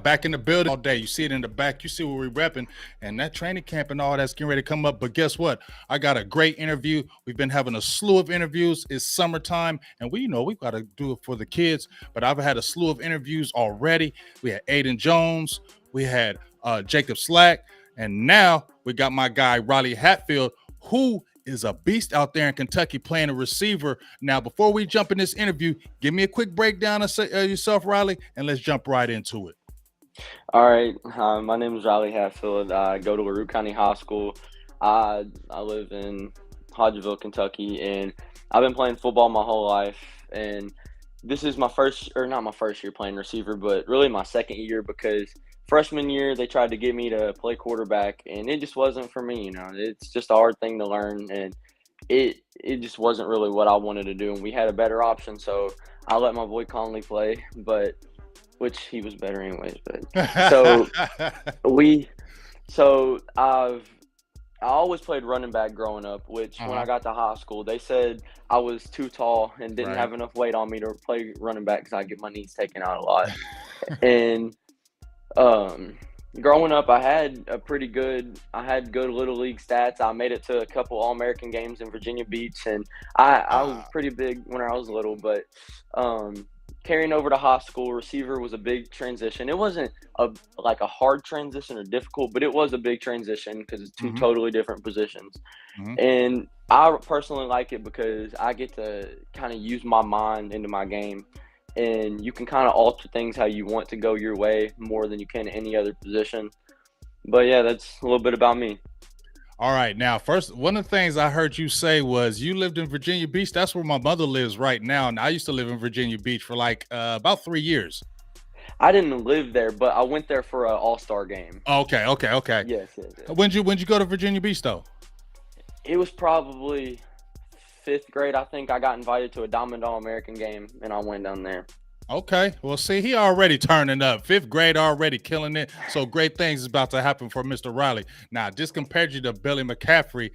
back in the building all day. You see it in the back. You see where we're repping, and that training camp and all that's getting ready to come up. But guess what? I got a great interview. We've been having a slew of interviews. It's summertime, and we've got to do it for the kids. But I've had a slew of interviews already. We had Aiden Jones. We had Jacob Slack. And now we got my guy, Riley Hatfield, who is a beast out there in Kentucky playing a receiver. Now, before we jump in this interview, give me a quick breakdown of yourself, Riley, and let's jump right into it. All right. My name is Riley Hatfield. I go to LaRue County High School. I live in Hodgeville, Kentucky, and I've been playing football my whole life. And this is not my first year playing receiver, but really my second year, because freshman year they tried to get me to play quarterback, and it just wasn't for me. It's just a hard thing to learn, and it just wasn't really what I wanted to do. And we had a better option, so I let my boy Conley play, which he was better anyways. But I always played running back growing up, which when I got to high school, they said I was too tall and didn't have enough weight on me to play running back because I get my knees taken out a lot. And growing up, I had good little league stats. I made it to a couple All-American games in Virginia Beach, and I was pretty big when I was little. But carrying over to high school, receiver was a big transition. It wasn't a hard transition or difficult, but it was a big transition because it's two totally different positions. And I personally like it because I get to kind of use my mind into my game, and you can kind of alter things how you want to go your way more than you can in any other position. But yeah, that's a little bit about me. All right. Now, first, one of the things I heard you say was you lived in Virginia Beach. That's where my mother lives right now. And I used to live in Virginia Beach for about 3 years. I didn't live there, but I went there for an all-star game. Okay. Yes. When'd you go to Virginia Beach, though? It was probably 5th grade. I think I got invited to a Diamond All-American game, and I went down there. Okay. Well, see, he already turning up. 5th grade, already killing it. So great things is about to happen for Mr. Riley. Now, just compared you to Billy McCaffrey,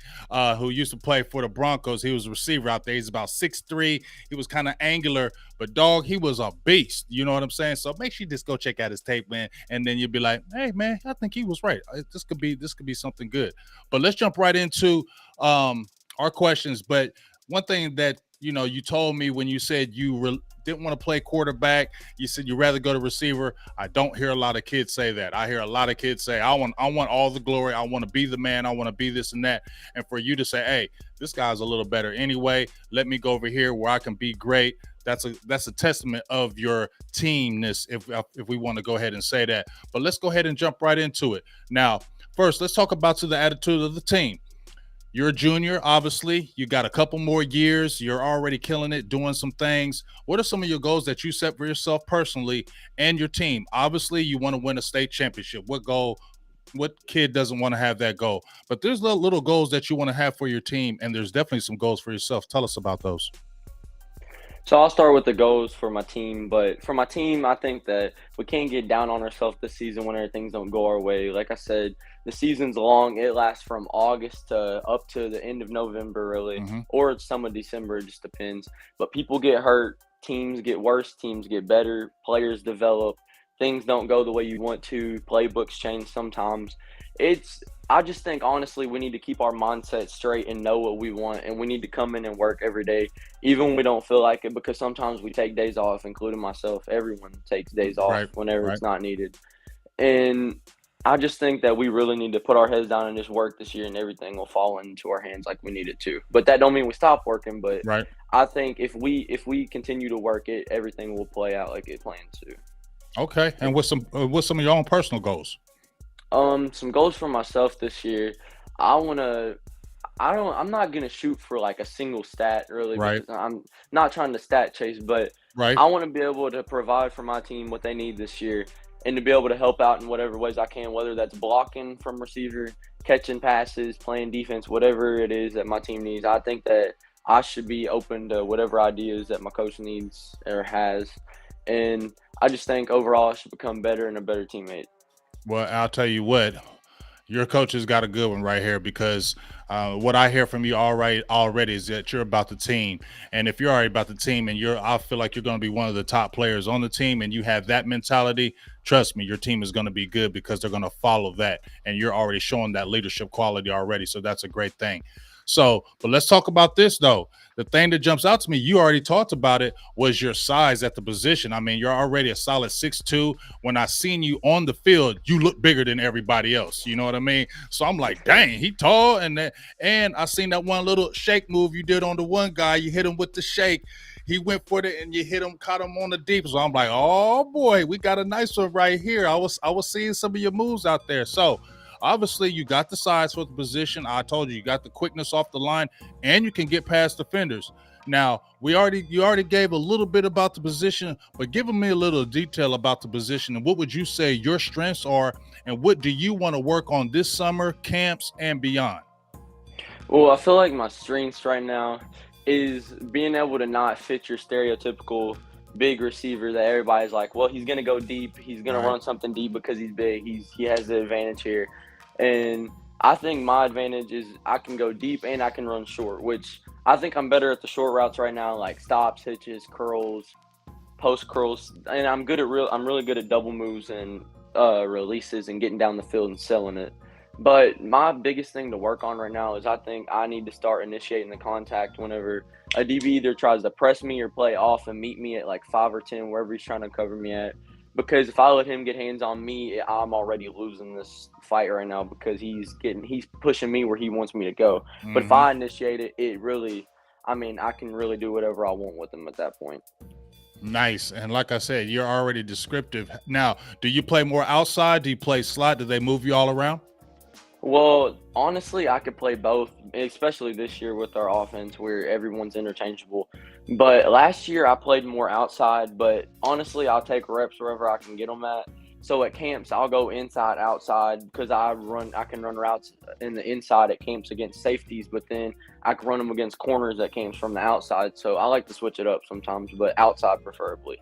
who used to play for the Broncos. He was a receiver out there. He's about 6'3". He was kind of angular, but dog, he was a beast. You know what I'm saying? So make sure you just go check out his tape, man. And then you'll be like, hey, man, I think he was right. This could be something good. But let's jump right into our questions. But one thing that, you told me when you said you didn't want to play quarterback, you said you'd rather go to receiver. I don't hear a lot of kids say that. I hear a lot of kids say, I want all the glory. I want to be the man. I want to be this and that. And for you to say, hey, this guy's a little better anyway. Let me go over here where I can be great. That's a testament of your teamness, if we want to go ahead and say that. But let's go ahead and jump right into it. Now, first, let's talk about the attitude of the team. You're a junior, obviously. You got a couple more years. You're already killing it, doing some things. What are some of your goals that you set for yourself personally and your team? Obviously, you want to win a state championship. What kid doesn't want to have that goal? But there's little goals that you want to have for your team, and there's definitely some goals for yourself. Tell us about those. So I'll start with the goals for my team. But for my team, I think that we can't get down on ourselves this season when things don't go our way. Like I said, the season's long. It lasts from August to up to the end of November, really, or some of December. It just depends. But people get hurt. Teams get worse. Teams get better. Players develop. Things don't go the way you want to. Playbooks change sometimes. I just think, honestly, we need to keep our mindset straight and know what we want, and we need to come in and work every day, even when we don't feel like it, because sometimes we take days off, including myself. Everyone takes days off whenever it's not needed. And I just think that we really need to put our heads down and just work this year, and everything will fall into our hands like we need it to. But that don't mean we stop working, but I think if we continue to work it, everything will play out like it plans to. Okay. And what's some of your own personal goals? Some goals for myself this year. I'm not gonna shoot for like a single stat, really. Because I'm not trying to stat chase, but I want to be able to provide for my team what they need this year, and to be able to help out in whatever ways I can, whether that's blocking from receiver, catching passes, playing defense, whatever it is that my team needs. I think that I should be open to whatever ideas that my coach needs or has, and I just think overall I should become better and a better teammate. Well, I'll tell you what, Your coach has got a good one right here because what I hear from you already is that you're about the team, and if you're already about the team, and I feel like you're going to be one of the top players on the team, and you have that mentality. Trust me, your team is going to be good because they're going to follow that, and you're already showing that leadership quality already. So that's a great thing. So, but let's talk about this though. The thing that jumps out to me, you already talked about it, was your size at the position. I mean, you're already a solid 6'2". When I seen you on the field, you look bigger than everybody else. You know what I mean? So I'm like, dang, he tall, and I seen that one little shake move you did on the one guy. You hit him with the shake. He went for it and you hit him, caught him on the deep. So I'm like, oh boy, we got a nice one right here. I was seeing some of your moves out there. So obviously you got the size for the position. I told you got the quickness off the line, and you can get past defenders. Now, you already gave a little bit about the position, but give me a little detail about the position and what would you say your strengths are, and what do you want to work on this summer, camps, and beyond? Well, I feel like my strengths right now is being able to not fit your stereotypical big receiver that everybody's like, well, he's gonna go deep, he's gonna Right. run something deep because he's big, he has the advantage here. And I think my advantage is I can go deep and I can run short, which I think I'm better at the short routes right now, like stops, hitches, curls, post curls, and I'm really good at double moves and releases and getting down the field and selling it. But my biggest thing to work on right now is I think I need to start initiating the contact whenever a DB either tries to press me or play off and meet me at like 5 or 10, wherever he's trying to cover me at. Because if I let him get hands on me, I'm already losing this fight right now because he's pushing me where he wants me to go. But if Mm-hmm. I initiate it, I mean, I can really do whatever I want with him at that point. Nice. And like I said, you're already descriptive. Now, do you play more outside? Do you play slot? Do they move you all around? Well, honestly, I could play both, especially this year with our offense where everyone's interchangeable. But last year I played more outside, but honestly, I'll take reps wherever I can get them at. So at camps, I'll go inside, outside because I can run routes in the inside at camps against safeties, but then I can run them against corners at camps from the outside. So I like to switch it up sometimes, but outside preferably.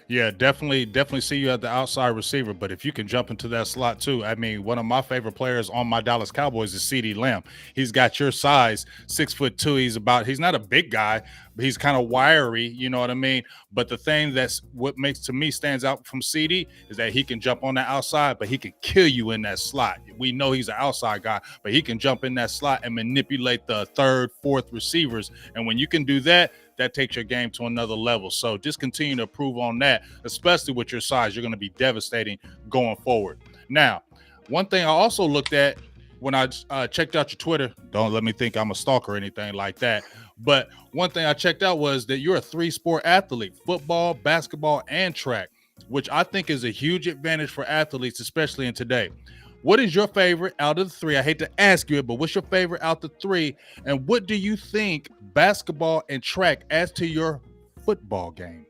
Yeah, definitely see you at the outside receiver. But if you can jump into that slot too, I mean, one of my favorite players on my Dallas Cowboys is CD Lamb. He's got your size, 6'2". He's not a big guy, but he's kind of wiry, you know what I mean? But the thing that's what makes to me stands out from CD is that he can jump on the outside, but he can kill you in that slot. We know he's an outside guy, but he can jump in that slot and manipulate the third, fourth receivers. And when you can do that, that takes your game to another level. So just continue to improve on that, especially with your size. You're going to be devastating going forward. Now, one thing I also looked at when I checked out your Twitter, don't let me think I'm a stalker or anything like that. But one thing I checked out was that you're a three-sport athlete: football, basketball, and track, which I think is a huge advantage for athletes, especially in today. What is your favorite out of the three? I hate to ask you it, but what's your favorite out of the three? And what do you think basketball and track adds to your football game?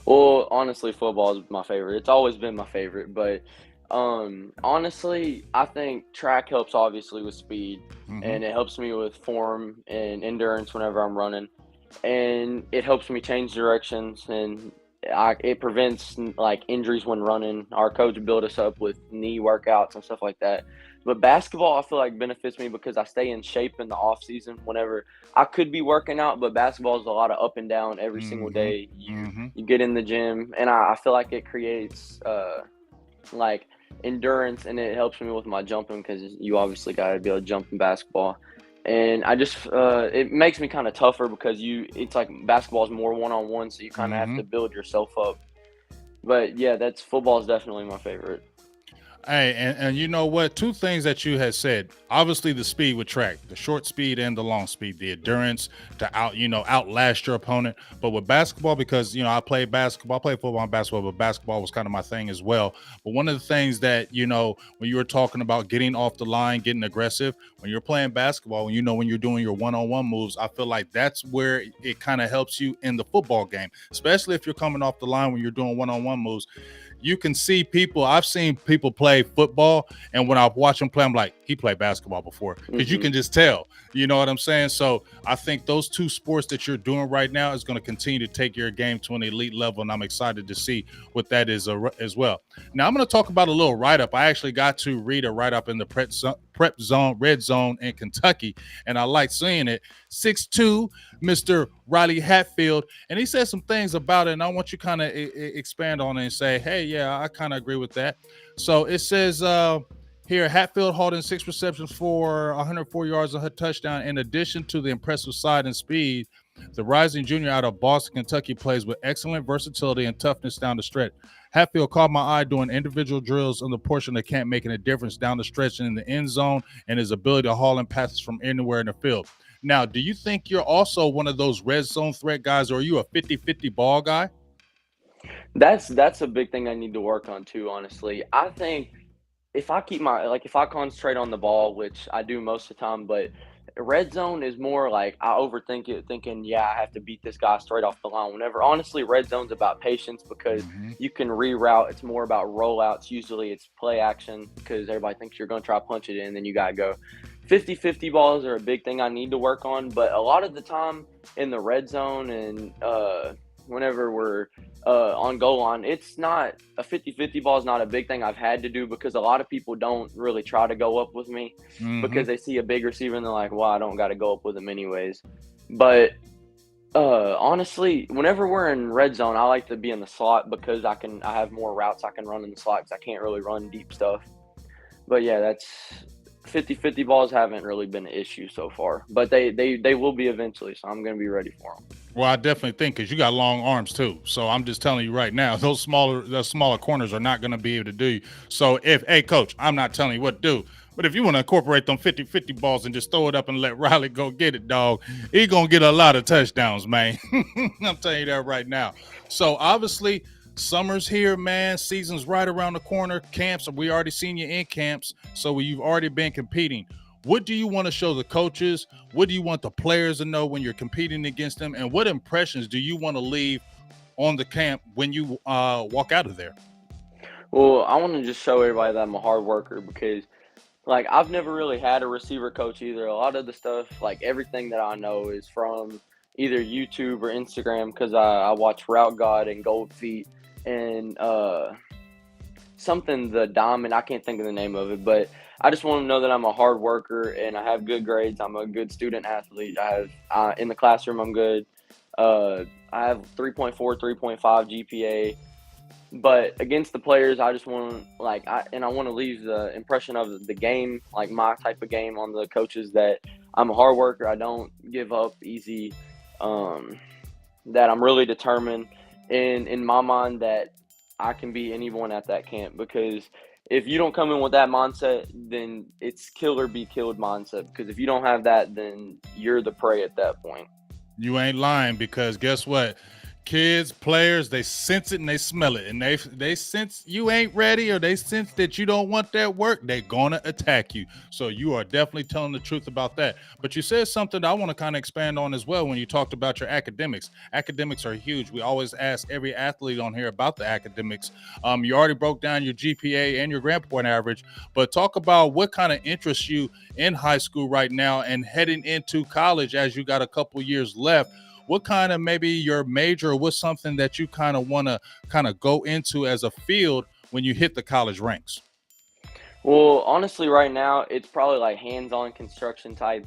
Well, honestly, football is my favorite. It's always been my favorite, but honestly, I think track helps obviously with speed Mm-hmm. and it helps me with form and endurance whenever I'm running. And it helps me change directions and it prevents like injuries when running. Our coach built us up with knee workouts and stuff like that. But basketball, I feel like benefits me because I stay in shape in the off season. Whenever I could be working out, but basketball is a lot of up and down every single Mm-hmm. day. You Mm-hmm. you get in the gym, and I feel like it creates like endurance, and it helps me with my jumping because you obviously got to be able to jump in basketball. And I just it makes me kind of tougher because it's like basketball is more one on one, so you kind of have Mm-hmm. to build yourself up. But yeah, that's football is definitely my favorite. Hey, and you know what? Two things that you had said. Obviously, the speed with track, the short speed and the long speed, the endurance to outlast your opponent. But with basketball, because I played basketball, I played football and basketball, but basketball was kind of my thing as well. But one of the things that when you were talking about getting off the line, getting aggressive, when you're playing basketball, when you're doing your one-on-one moves, I feel like that's where it kind of helps you in the football game, especially if you're coming off the line when you're doing one-on-one moves. you can see people. I've seen people play football, and when I watch them play, I'm like, he played basketball before, because you Hmm. can just tell. You know what I'm saying? So I think those two sports that you're doing right now is going to continue to take your game to an elite level, and I'm excited to see what that is as well. Now I'm going to talk about a little write up. I actually got to read a write up in the prep zone, red zone in Kentucky, and I like seeing it. 6'2", Mr. Riley Hatfield, and he said some things about it, and I want you kind of expand on it and say, hey, yeah, I kind of agree with that. So it says here, Hatfield holding 6 receptions for 104 yards, a touchdown. In addition to the impressive size and speed, the rising junior out of Boston, Kentucky plays with excellent versatility and toughness down the stretch. Hatfield caught my eye doing individual drills on the portion that can't making a difference down the stretch and in the end zone, and his ability to haul in passes from anywhere in the field. Now, do you think you're also one of those red zone threat guys, or are you a 50-50 ball guy? That's a big thing I need to work on too, honestly. I think if I concentrate on the ball, which I do most of the time, but red zone is more like I overthink it, thinking, yeah, I have to beat this guy straight off the line. Whenever honestly, red zone's about patience because Mm-hmm. you can reroute. It's more about rollouts. Usually it's play action because everybody thinks you're going to try to punch it in, then you got to go. 50-50 balls are a big thing I need to work on, but a lot of the time in the red zone and whenever we're on goal line, it's not a 50-50 ball is not a big thing I've had to do because a lot of people don't really try to go up with me Mm-hmm. because they see a big receiver and they're like, well, I don't got to go up with him anyways. But honestly, whenever we're in red zone, I like to be in the slot because I have more routes I can run in the slot because I can't really run deep stuff. But yeah, that's 50-50 balls haven't really been an issue so far, but they will be eventually, so I'm going to be ready for them. Well, I definitely think because you got long arms too. So I'm just telling you right now, those smaller corners are not going to be able to do you. So if, hey, coach, I'm not telling you what to do, but if you want to incorporate them 50-50 balls and just throw it up and let Riley go get it, dog, he going to get a lot of touchdowns, man. I'm telling you that right now. So obviously, summer's here, man. Season's right around the corner. Camps, we already seen you in camps. So you've already been competing. What do you want to show the coaches? What do you want the players to know when you're competing against them? And what impressions do you want to leave on the camp when you walk out of there? Well, I want to just show everybody that I'm a hard worker because like I've never really had a receiver coach either. A lot of the stuff, like everything that I know, is from either YouTube or Instagram because I watch Route God and Gold Feet and something the Diamond. I can't think of the name of it, but I just want to know that I'm a hard worker and I have good grades. I'm a good student athlete. I have in the classroom I'm good. Uh, I have 3.4, 3.5 GPA. But against the players, I just want I want to leave the impression of the game, like my type of game, on the coaches that I'm a hard worker. I don't give up easy. Um, that I'm really determined, and in my mind that I can be anyone at that camp because if you don't come in with that mindset, then it's kill or be killed mindset. Because if you don't have that, then you're the prey at that point. You ain't lying, because guess what? Kids, players, they sense it and they smell it, and they sense you ain't ready, or they sense that you don't want that work. They're gonna attack you. So you are definitely telling the truth about that. But you said something that I want to kind of expand on as well when you talked about your academics. Academics are huge. We always ask every athlete on here about the academics. You already broke down your GPA and your grade point average, but talk about what kind of interests you in high school right now and heading into college as you got a couple years left. What kind of maybe your major, or what's something that you kind of want to kind of go into as a field when you hit the college ranks? Well, honestly, right now it's probably like hands-on construction type,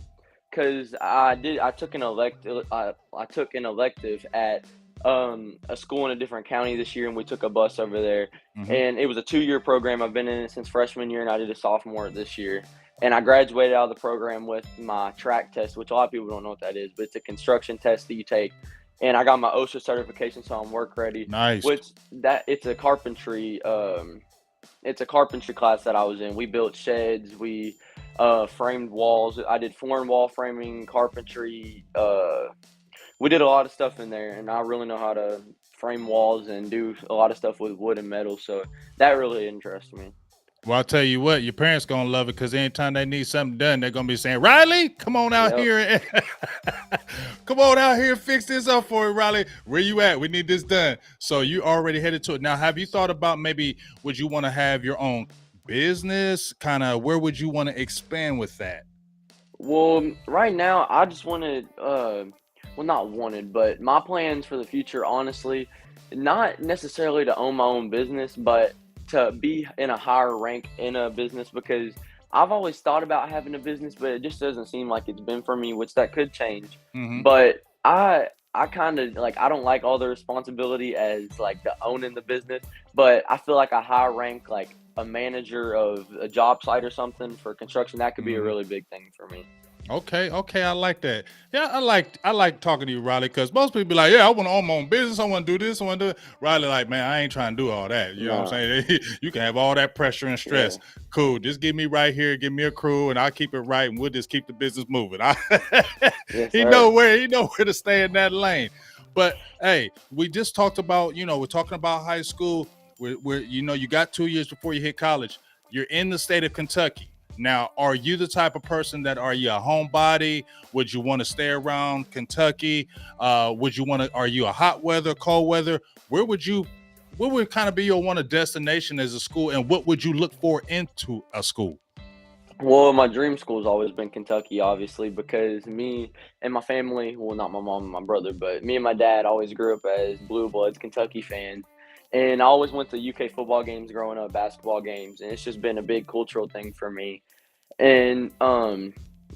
because I took an elective I took an elective at a school in a different county this year, and we took a bus over there, Hmm. and it was a 2-year program. I've been in it since freshman year, and I did a sophomore this year, and I graduated out of the program with my track test, which a lot of people don't know what that is, but it's a construction test that you take. And I got my OSHA certification, so I'm work ready. Nice. Which that it's a carpentry class that I was in. We built sheds, we framed walls. I did floor and wall framing, carpentry. We did a lot of stuff in there, and I really know how to frame walls and do a lot of stuff with wood and metal. So that really interests me. Well, I'll tell you what, your parents gonna love it because anytime they need something done, they're gonna be saying, Riley, come on out Yep. here and come on out here and fix this up for you, Riley. Where you at? We need this done. So you already headed to it. Now, have you thought about maybe would you want to have your own business? Kind of where would you want to expand with that? Well, right now, I just wanted, well, not wanted, but my plans for the future, honestly, not necessarily to own my own business, but to be in a higher rank in a business because I've always thought about having a business, but it just doesn't seem like it's been for me, which that could change. Mm-hmm. But I kind of like I don't like all the responsibility as like the owning the business, but I feel like a high rank like a manager of a job site or something for construction that could be a Mm-hmm. really big thing for me. Okay, I like that. Yeah, I like talking to you, Riley, because most people be like, yeah, I want to own my own business, I want to do this, I want to do it. Riley, like, man, I ain't trying to do all that. You know what No, I'm saying? You can have all that pressure and stress. yeah, Cool, just give me right here, give me a crew, and I'll keep it right, and we'll just keep the business moving. yes, He sir. know where to stay in that lane. But hey, we just talked about, we're talking about high school. Where you got 2 years before you hit college. You're in the state of Kentucky. Now, are you the type of person that are you a homebody? Would you want to stay around Kentucky? Would you want to? Are you a hot weather, cold weather? Where would you? What would kind of be your one of destination as a school, and what would you look for into a school? Well, my dream school's always been Kentucky, obviously, because me and my family, well, not my mom and my brother, but me and my dad always grew up as Blue Bloods Kentucky fans. And I always went to UK football games growing up, basketball games, and it's just been a big cultural thing for me. And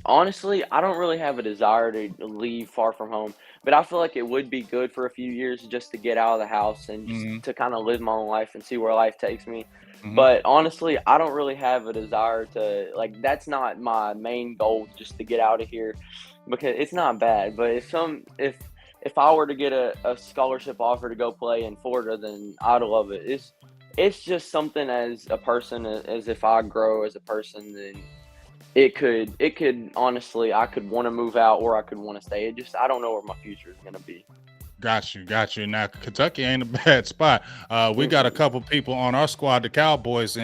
honestly, I don't really have a desire to leave far from home, but I feel like it would be good for a few years just to get out of the house and just Mm-hmm. to kind of live my own life and see where life takes me. Mm-hmm. But honestly, I don't really have a desire to like that's not my main goal just to get out of here because it's not bad. But if I were to get a scholarship offer to go play in Florida, then I'd love it. It's just something as a person as if I grow as a person, then it could honestly I could want to move out or I could want to stay. It just I don't know where my future is gonna be. Got you. Now Kentucky ain't a bad spot. We got a Mm-mm. couple people on our squad, the Cowboys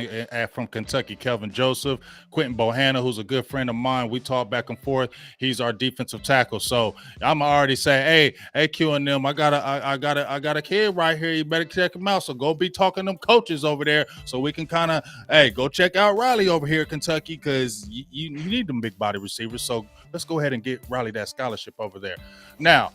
from Kentucky. Kelvin Joseph, Quentin Bohanna, who's a good friend of mine. We talk back and forth. He's our defensive tackle. So I'm already say, hey, Q and them. I got a kid right here. You better check him out. So go be talking to them coaches over there, so we can kind of go check out Riley over here, in Kentucky, because you need them big body receivers. So let's go ahead and get Riley that scholarship over there. Now,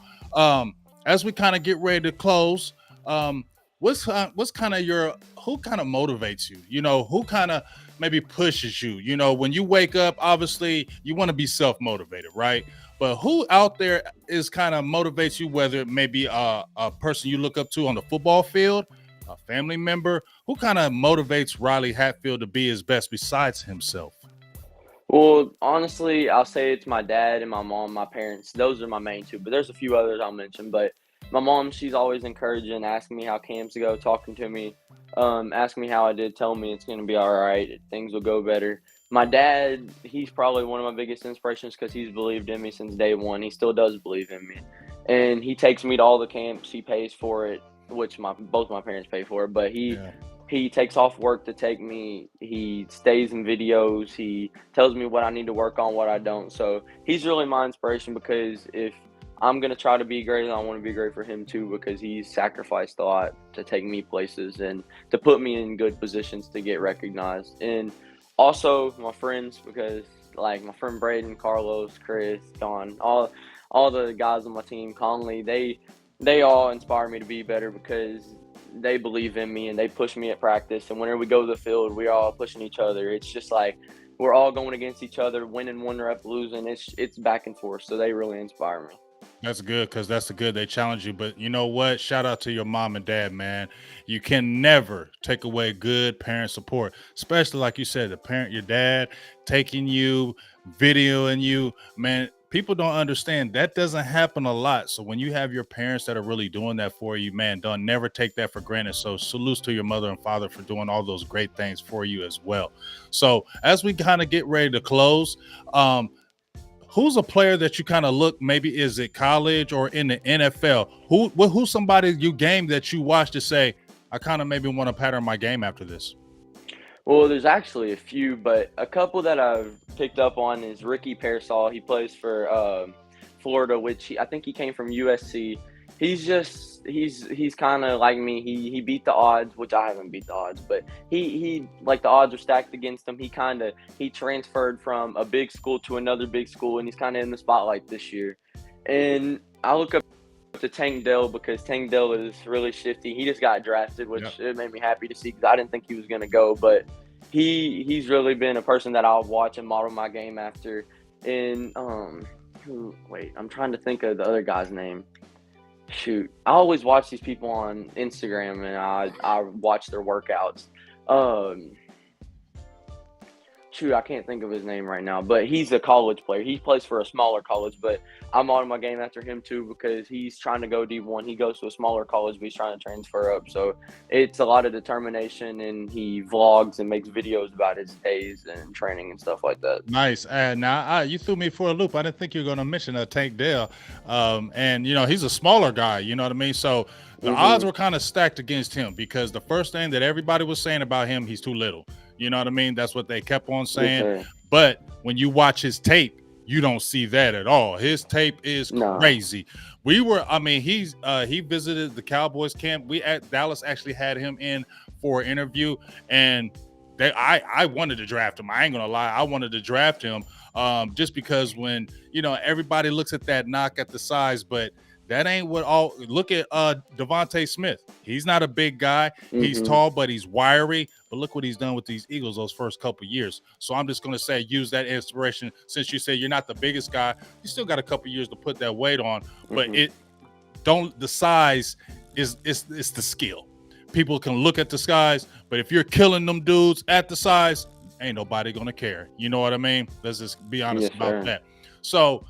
as we kind of get ready to close, um, what's kind of your who kind of motivates you? Who kind of maybe pushes you? When you wake up, obviously you want to be self motivated, right? But who out there is kind of motivates you? Whether it may be a person you look up to on the football field, a family member, who kind of motivates Riley Hatfield to be his best besides himself? Well, honestly, I'll say it's my dad and my mom, my parents. Those are my main two, but there's a few others I'll mention. But my mom, she's always encouraging, asking me how camps go, talking to me, asking me how I did, telling me it's going to be all right, things will go better. My dad, he's probably one of my biggest inspirations because he's believed in me since day one. He still does believe in me, and he takes me to all the camps. He pays for it, which my both my parents pay for it, but he Yeah. he takes off work to take me. He stays in videos. He tells me what I need to work on, what I don't. So he's really my inspiration because if I'm gonna try to be great, I want to be great for him too because he's sacrificed a lot to take me places and to put me in good positions to get recognized. And also my friends because like my friend Braden, Carlos, Chris, Don, all the guys on my team, Conley, they all inspire me to be better because they believe in me and they push me at practice. And whenever we go to the field, we're all pushing each other. It's just like we're all going against each other, winning one rep, losing. It's back and forth. So they really inspire me. That's good because that's the good. They challenge you. But you know what? Shout out to your mom and dad, man. You can never take away good parent support, especially like you said, the parent, your dad taking you, videoing you, man. People don't understand that doesn't happen a lot. So when you have your parents that are really doing that for you, man, don't never take that for granted. So salutes to your mother and father for doing all those great things for you as well. So as we kind of get ready to close, who's a player that you kind of look, maybe is it college or in the NFL? Who's somebody you game that you watch to say, I kind of maybe want to pattern my game after this? Well, there's actually a few, but a couple that I've picked up on is Ricky Pearsall. He plays for Florida, which I think he came from USC. He's kind of like me. He beat the odds, which I haven't beat the odds, but he like the odds are stacked against him. He transferred from a big school to another big school, and he's kind of in the spotlight this year. And I look up to Tank Dell because Tank Dell is really shifty. He just got drafted, which it made me happy to see because I didn't think he was going to go. But he's really been a person that I'll watch and model my game after. And wait, I'm trying to think of the other guy's name. Shoot, I always watch these people on Instagram and I watch their workouts. Um, Shoot, I can't think of his name right now, but he's a college player. He plays for a smaller college, but I'm on my game after him too because he's trying to go D1. He goes to a smaller college, but he's trying to transfer up. So it's a lot of determination, and he vlogs and makes videos about his days and training and stuff like that. Nice. And now you threw me for a loop. I didn't think you were going to mention Tank Dell. And he's a smaller guy. You know what I mean? So the odds were kind of stacked against him because the first thing that everybody was saying about him, he's too little. You know what I mean? That's what they kept on saying. Yes, but when you watch his tape, you don't see that at all. His tape is crazy. He visited the Cowboys camp. Dallas actually had him in for an interview, and I wanted to draft him. I ain't gonna lie, I wanted to draft him just because when everybody looks at that knock at the size, but that ain't what all. Look at Devontae Smith. He's not a big guy. He's tall, but he's wiry. But look what he's done with these Eagles those first couple years. So I'm just going to say use that inspiration. Since you say you're not the biggest guy, you still got a couple years to put that weight on. But the size is the skill. People can look at the size, but if you're killing them dudes at the size, ain't nobody going to care. You know what I mean? Let's just be honest about that. So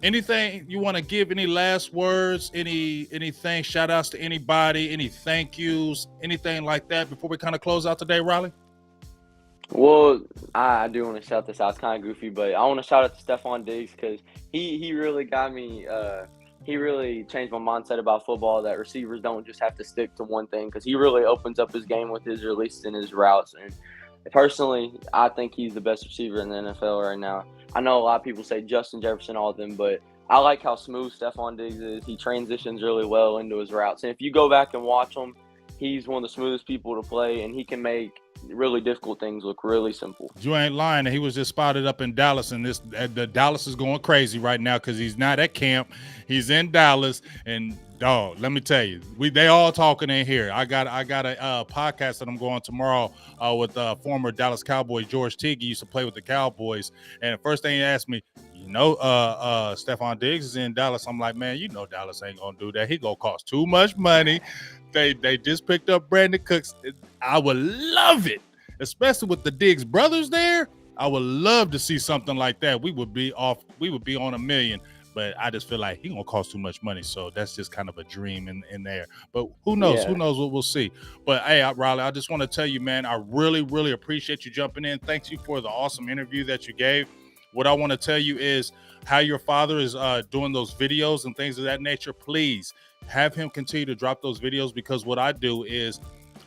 anything you want to give, any last words, anything, shout outs to anybody, any thank yous, anything like that before we kind of close out today, Riley? Well, I do want to shout this out. It's kind of goofy, but I want to shout out to Stephon Diggs because he really got me. He really changed my mindset about football, that receivers don't just have to stick to one thing, because he really opens up his game with his releases and his routes. And personally, I think he's the best receiver in the NFL right now. I know a lot of people say Justin Jefferson, all of them, but I like how smooth Stephon Diggs is. He transitions really well into his routes. And if you go back and watch him, he's one of the smoothest people to play, and he can make really difficult things look really simple. You ain't lying. He was just spotted up in Dallas, and the Dallas is going crazy right now because he's not at camp. He's in Dallas, and dog, let me tell you, they all talking in here. I got a podcast that I'm going tomorrow with former Dallas Cowboy George Teague. He used to play with the Cowboys, and the first thing he asked me, Stephon Diggs is in Dallas. I'm like, man, Dallas ain't gonna do that. He gonna cost too much money. They just picked up Brandon Cooks. I would love it, especially with the Diggs brothers there. I would love to see something like that. We would be on $1 million. But I just feel like he gonna cost too much money, so that's just kind of a dream in there. But who knows? Yeah. Who knows what we'll see? But hey, Riley, I just want to tell you, man, I really, really appreciate you jumping in. Thanks you for the awesome interview that you gave. What I want to tell you is how your father is doing those videos and things of that nature. Please have him continue to drop those videos, because what I do is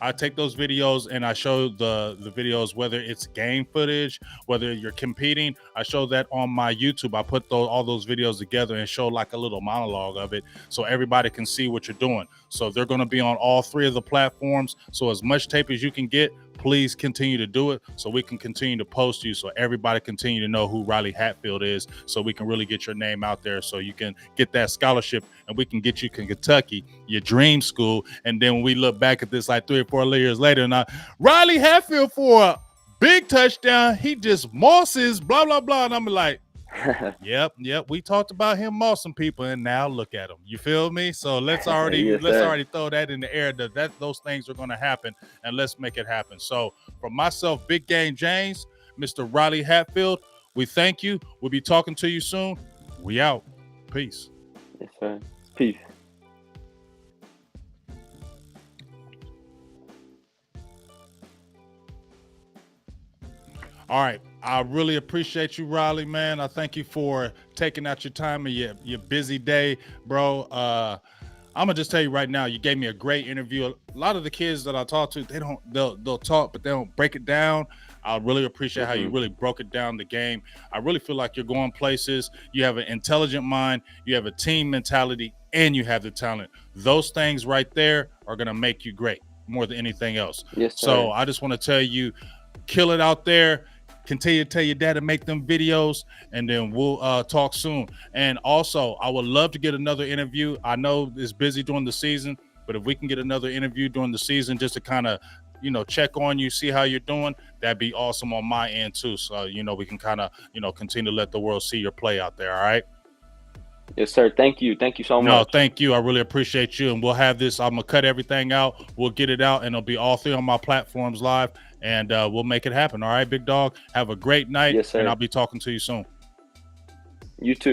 I take those videos and I show the videos, whether it's game footage, whether you're competing, I show that on my YouTube. I put all those videos together and show like a little monologue of it so everybody can see what you're doing. So they're going to be on all 3 of the platforms. So as much tape as you can get, please continue to do it so we can continue to post you, so everybody continue to know who Riley Hatfield is, so we can really get your name out there, so you can get that scholarship and we can get you to Kentucky, your dream school. And then when we look back at this like 3 or 4 years later, now Riley Hatfield for a big touchdown, he just mosses, blah, blah, blah. And I'm like, yep. We talked about him mossing people, and now look at him. You feel me? So let's already throw that in the air that those things are going to happen, and let's make it happen. So from myself, Big Game James, Mr. Riley Hatfield, we thank you. We'll be talking to you soon. We out. Peace. Yes, sir. Peace. All right. I really appreciate you, Riley, man. I thank you for taking out your time and your busy day, bro. I'm gonna just tell you right now, you gave me a great interview. A lot of the kids that I talk to, they'll talk, but they don't break it down. I really appreciate how you Mm-hmm. really broke it down the game. I really feel like you're going places. You have an intelligent mind, you have a team mentality, and you have the talent. Those things right there are gonna make you great more than anything else. Yes, So sir. I just want to tell you, kill it out there. Continue to tell your dad to make them videos, and then we'll talk soon. And also, I would love to get another interview. I know it's busy during the season, but if we can get another interview during the season just to kind of, check on you, see how you're doing, that'd be awesome on my end too. So, we can kind of, continue to let the world see your play out there. All right. Yes, sir. Thank you. Thank you so No, much. thank you. I really appreciate you. And we'll have this. I'm going to cut everything out. We'll get it out, and it'll be all three on my platforms live. And we'll make it happen. All right, big dog. Have a great night. Yes, And I'll sir. be talking to you soon. You too.